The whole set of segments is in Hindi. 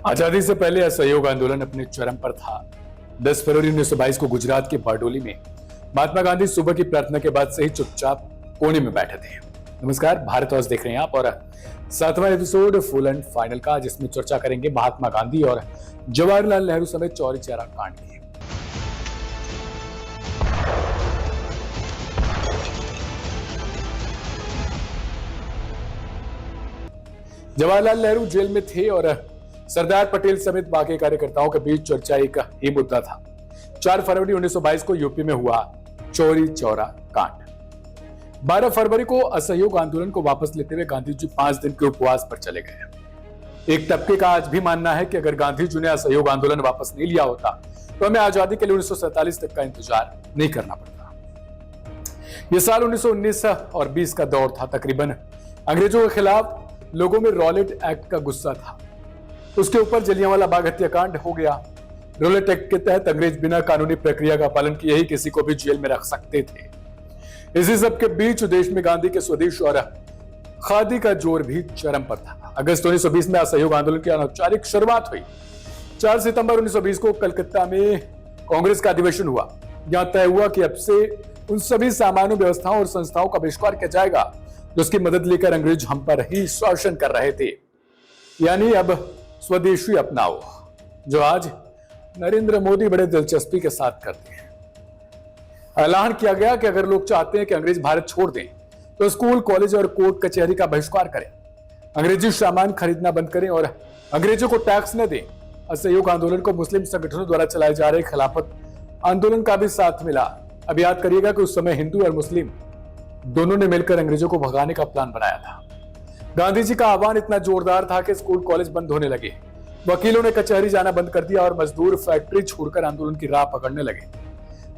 आजादी से पहले असहयोग आंदोलन अपने चरम पर था। 10 फरवरी 1922 को गुजरात के बारडोली में महात्मा गांधी सुबह की प्रार्थना के बाद से ही चुपचाप कोने में बैठे थे। नमस्कार, भारत हाउस देख रहे हैं आप और 7वां एपिसोड फुल एंड फाइनल का, जिसमें चर्चा करेंगे महात्मा गांधी और जवाहरलाल नेहरू समेत चौरी चौरा कांड की। जवाहरलाल नेहरू जेल में थे और सरदार पटेल समेत बाकी कार्यकर्ताओं के बीच चर्चा एक ही मुद्दा था। 4 फरवरी 1922 को यूपी में हुआ चौरी चौरा कांड। 12 फरवरी को असहयोग आंदोलन को वापस लेते हुए गांधी जी 5 दिन के उपवास पर चले गए। एक तबके का आज भी मानना है कि अगर गांधी जी ने असहयोग आंदोलन वापस नहीं लिया होता तो हमें आजादी के लिए 1947 तक का इंतजार नहीं करना पड़ता। यह साल 1919 और 20 का दौर था। तकरीबन अंग्रेजों के खिलाफ लोगों में रॉलेट एक्ट का गुस्सा था। उसके ऊपर जलियांवाला बाग हत्याकांड हो गया। रॉलेट एक्ट के तहत अंग्रेज बिना कानूनी प्रक्रिया का पालन किए ही किसी को भी जेल में रख सकते थे। इसी सब के बीच देश में गांधी के स्वदेश और खादी का जोर भी चरम पर था। अगस्त 1920 में असहयोग आंदोलन की अनौपचारिक शुरुआत हुई। 4 सितंबर 1920 को कलकत्ता में कांग्रेस का अधिवेशन हुआ। यहां तय हुआ कि अब से उन सभी सामान्य व्यवस्थाओं और संस्थाओं का बहिष्कार किया जाएगा जिसकी मदद लेकर अंग्रेज हम पर ही शासन कर रहे थे। यानी अब स्वदेशी अपनाओ, जो आज नरेंद्र मोदी बड़े दिलचस्पी के साथ करते हैं। ऐलान किया गया कि अगर लोग चाहते हैं कि अंग्रेज भारत छोड़ दें तो स्कूल, कॉलेज और कोर्ट कचहरी का बहिष्कार करें, अंग्रेजी सामान खरीदना बंद करें और अंग्रेजों को टैक्स न दें। असहयोग आंदोलन को मुस्लिम संगठनों द्वारा चलाए जा रहे खिलाफत आंदोलन का भी साथ मिला। अब याद करिएगा कि उस समय हिंदू और मुस्लिम दोनों ने मिलकर अंग्रेजों को भगाने का प्लान बनाया था। गांधी जी का आह्वान इतना जोरदार था कि स्कूल कॉलेज बंद होने लगे, वकीलों ने कचहरी जाना बंद कर दिया और मजदूर फैक्ट्री छोड़कर आंदोलन की राह पकड़ने लगे।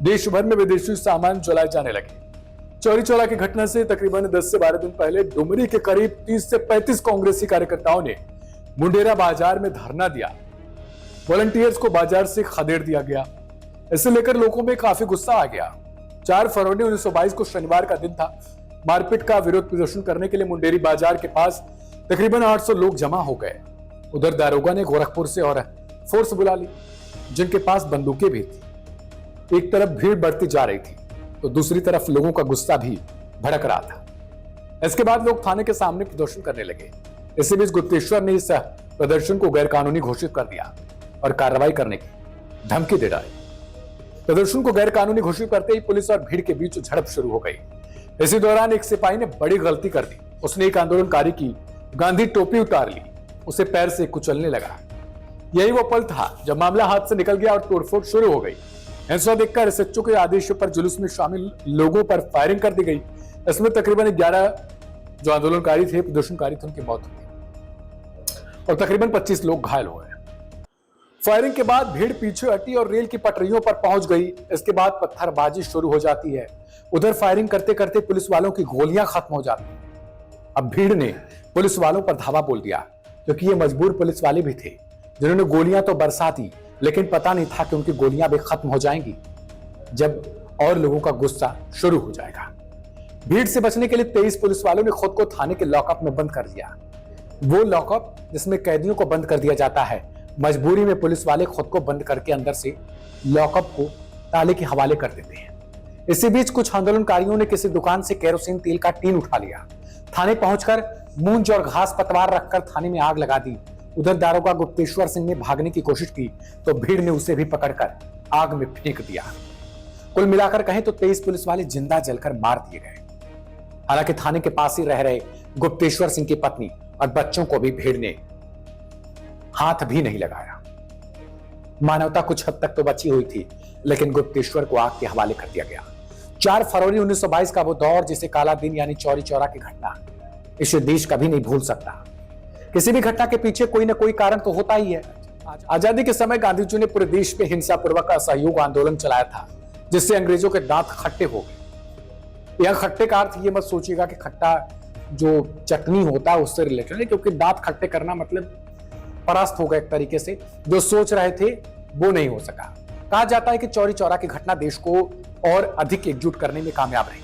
देश भर में विदेशी सामान जलाए जाने लगे। चौरी चौरा की घटना से तकरीबन 10 से 12 दिन पहले डुमरी के करीब 30 से 35 कांग्रेसी कार्यकर्ताओं ने मुंडेरा बाजार में धरना दिया। वॉलंटियर्स को बाजार से खदेड़ दिया गया। इसे लेकर लोगों में काफी गुस्सा आ गया। 4 फरवरी 1922 को शनिवार का दिन था। मारपीट का विरोध प्रदर्शन करने के लिए मुंडेरी बाजार के पास तकरीबन 800 लोग जमा हो गए। उधर दारोगा ने गोरखपुर से और फोर्स बुला ली, जिनके पास बंदूकें भी थी। एक तरफ भीड़ बढ़ती जा रही थी तो दूसरी तरफ लोगों का गुस्सा भी भड़क रहा था। इसके बाद लोग थाने के सामने प्रदर्शन करने लगे। इसी बीच गुप्तेश्वर ने इस प्रदर्शन को गैरकानूनी घोषित कर दिया और कार्रवाई करने की धमकी दे डाली। प्रदर्शन को गैरकानूनी घोषित करते ही पुलिस और भीड़ के बीच झड़प शुरू हो गई। इसी दौरान एक सिपाही ने बड़ी गलती कर दी। उसने एक आंदोलनकारी की गांधी टोपी उतार ली, उसे पैर से कुचलने लगा। यही वो पल था जब मामला हाथ से निकल गया और तोड़फोड़ शुरू हो गई। ऐसा देखकर एसएचओ के आदेश पर जुलूस में शामिल लोगों पर फायरिंग कर दी गई। इसमें तकरीबन 11 जो आंदोलनकारी थे, प्रदर्शनकारी थे, उनकी मौत हुई और तकरीबन 25 लोग घायल हो गए। फायरिंग के बाद भीड़ पीछे हटी और रेल की पटरियों पर पहुंच गई। इसके बाद पत्थरबाजी शुरू हो जाती है। उधर फायरिंग करते करते पुलिस वालों की गोलियां खत्म हो जाती हैं। अब भीड़ ने पुलिस वालों पर धावा बोल दिया, क्योंकि ये मजबूर पुलिस वाले भी थे जिन्होंने गोलियां तो बरसा दी, लेकिन पता नहीं था कि उनकी गोलियां भी खत्म हो जाएंगी जब और लोगों का गुस्सा शुरू हो जाएगा। भीड़ से बचने के लिए 23 पुलिस वालों ने खुद को थाने के लॉकअप में बंद कर दिया। वो लॉकअप जिसमें कैदियों को बंद कर दिया जाता है। मजबूरी में पुलिस वाले खुद को बंद करके अंदर से लॉकअप को ताले के हवाले कर देते हैं। इसी बीच कुछ आंदोलनकारियों ने किसी दुकान से केरोसिन तेल का टीन उठा लिया। थाने पहुंचकर मूंज और घास पतवार रखकर थाने में आग लगा दी। उधर दारोगा गुप्तेश्वर सिंह ने भागने की कोशिश की तो भीड़ ने उसे भी पकड़कर आग में फेंक दिया। कुल मिलाकर कहें तो 23 पुलिस वाले जिंदा जलकर मार दिए गए। हालांकि थाने के पास ही रह रहे गुप्तेश्वर सिंह की पत्नी और बच्चों को भी भीड़ ने हाथ भी नहीं लगाया। मानवता कुछ हद तक तो बची हुई थी, लेकिन गुप्तेश्वर को आग के हवाले कर दिया गया। 4 फरवरी 1922 का वो दौर जिसे काला दिन यानी चौरी चौरा की घटना इसे देश कभी नहीं भूल सकता। किसी भी घटना के पीछे कोई ना कोई कारण तो होता ही है। आजादी के समय गांधी जी ने पूरे देश में हिंसा पूर्वक असहयोग आंदोलन चलाया था, जिससे अंग्रेजों के दांत खट्टे हो गए। यह खट्टे का अर्थ ये मत सोचिएगा कि खट्टा जो चटनी होता है उससे रिलेटेड है, क्योंकि दांत खट्टे करना मतलब परास्त हो गए एक तरीके से। जो सोच रहे थे वो नहीं हो सका। कहा जाता है कि चौरी चौरा की घटना देश को और अधिक एकजुट करने में कामयाब रही।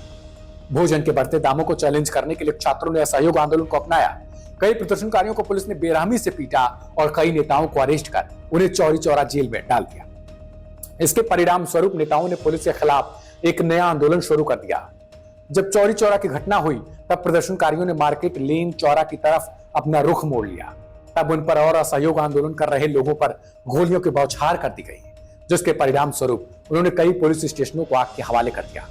भोजन के बढ़ते दामों को चैलेंज करने के लिए छात्रों ने असहयोग आंदोलन को अपनाया। कई प्रदर्शनकारियों को पुलिस ने बेरहमी से पीटा और कई नेताओं को अरेस्ट कर उन्हें चौरी चौरा जेल में डाल दिया। इसके परिणाम स्वरूप नेताओं ने पुलिस के खिलाफ एक नया आंदोलन शुरू कर दिया। जब चौरी चौरा की घटना हुई तब प्रदर्शनकारियों ने मार्केट लेन चौरा की तरफ अपना रुख मोड़ लिया। तब उन पर और असहयोग आंदोलन कर रहे लोगों पर गोलियों की बौछार कर दी गई, जिसके परिणाम स्वरूप उन्होंने कई पुलिस स्टेशनों को आग के हवाले कर दिया।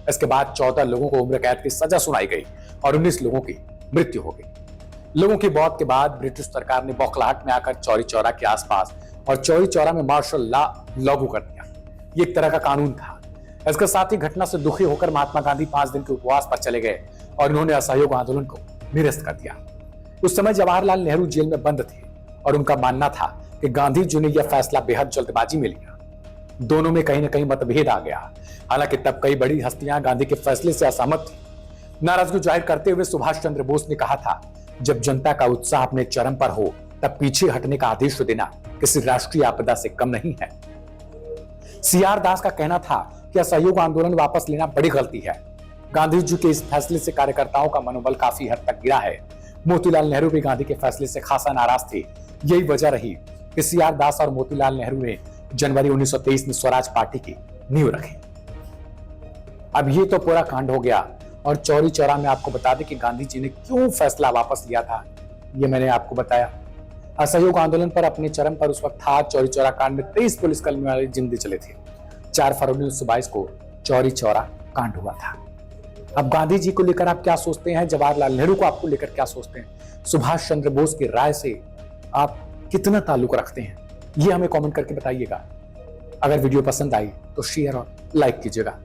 इसके बाद 14 लोगों को उम्र कैद की सजा सुनाई गई और 19 लोगों की मृत्यु हो गई। लोगों की मौत के बाद ब्रिटिश सरकार ने बौखलाहट में आकर चौरी चौरा के आसपास और चौरी चौरा में मार्शल लॉ लागू कर दिया। ये एक तरह का कानून था। इसके साथ ही घटना से दुखी होकर महात्मा गांधी 5 दिन के उपवास पर चले गए और उन्होंने असहयोग आंदोलन को निरस्त कर दिया। उस समय जवाहरलाल नेहरू जेल में बंद थे और उनका मानना था कि गांधी जी ने यह फैसला बेहद जल्दबाजी में लिया। दोनों में कहीं न कहीं मतभेद आ गया। हालांकि तब कई बड़ी हस्तियां गांधी के फैसले से असहमत थी। नाराजगी जाहिर करते हुए सुभाष चंद्र बोस ने कहा था, जब जनता का उत्साह अपने चरम पर हो तब पीछे हटने का आदेश देना किसी राष्ट्रीय आपदा से कम नहीं है। सीआर दास का कहना था कि असहयोग आंदोलन वापस लेना बड़ी गलती है। गांधी जी के इस फैसले से कार्यकर्ताओं का मनोबल काफी हद तक गिरा है। मोतीलाल नेहरू भी गांधी के फैसले से खासा नाराज थे। यही वजह रही कि सीआर दास और मोतीलाल नेहरू ने जनवरी 1923 में स्वराज पार्टी की नींव रखी। अब ये तो पूरा कांड हो गया और चौरी चौरा में आपको बता दें कि गांधी जी ने क्यों फैसला वापस लिया था, ये मैंने आपको बताया। असहयोग आंदोलन पर अपने चरम पर उस वक्त था। चौरी चौरा कांड में 23 पुलिसकर्मी वाले जिंदे चले थे। 4 फरवरी 1922 को चौरी चौरा कांड हुआ था। अब गांधी जी को लेकर आप क्या सोचते हैं, जवाहरलाल नेहरू को आपको लेकर क्या सोचते हैं, सुभाष चंद्र बोस की राय से आप कितना ताल्लुक रखते हैं, ये हमें कमेंट करके बताइएगा। अगर वीडियो पसंद आई तो शेयर और लाइक कीजिएगा।